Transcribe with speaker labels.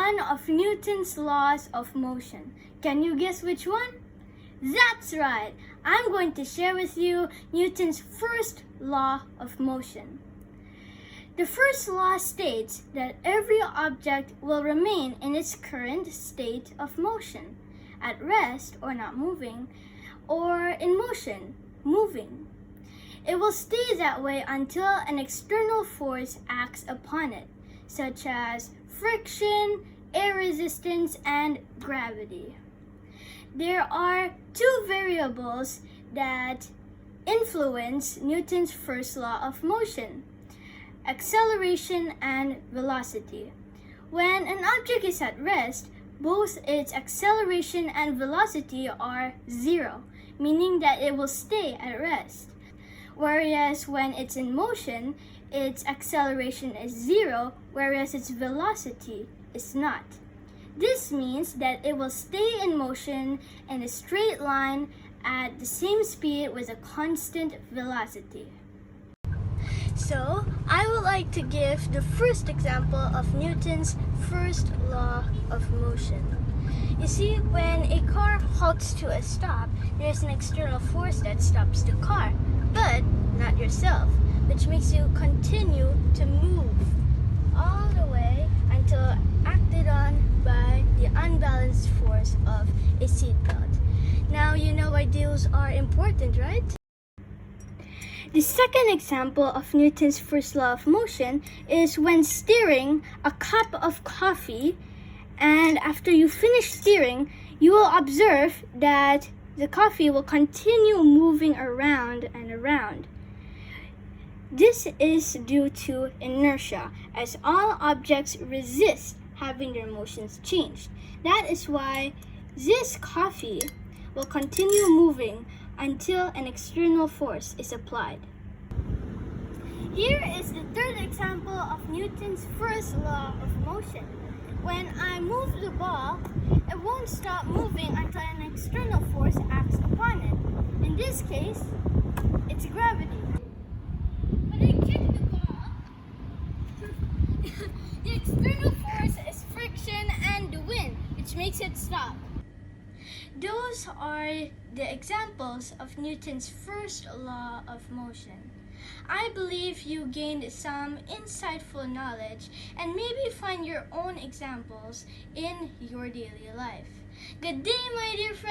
Speaker 1: one of Newton's laws of motion. Can you guess which one? That's right! I'm going to share with you Newton's first law of motion. The first law states that every object will remain in its current state of motion, at rest or not moving, or in motion, moving. It will stay that way until an external force acts upon it, such as friction, air resistance, and gravity. There are two variables that influence Newton's first law of motion: acceleration and velocity. When an object is at rest, both its acceleration and velocity are zero, meaning that it will stay at rest. Whereas when it's in motion, its acceleration is zero, whereas its velocity is not. This means that it will stay in motion in a straight line at the same speed with a constant velocity. So, I would like to give the first example of Newton's first law of motion. You see, when a car halts to a stop, there's an external force that stops the car, but not yourself, which makes you continue to move all the way until acted on by the unbalanced force of a seatbelt. Now you know why those are important, right? The second example of Newton's first law of motion is when stirring a cup of coffee, and after you finish stirring, you will observe that the coffee will continue moving around and around. This is due to inertia, as all objects resist having their motions changed. That is why this coffee will continue moving until an external force is applied. Here is the third example of Newton's first law of motion. When I move the ball, it won't stop moving until an external force acts upon it. In this case, it's gravity. When I kick the ball, the external force is friction and the wind, which makes it stop. Those are the examples of Newton's first law of motion. I believe you gained some insightful knowledge and maybe find your own examples in your daily life. Good day, my dear friends.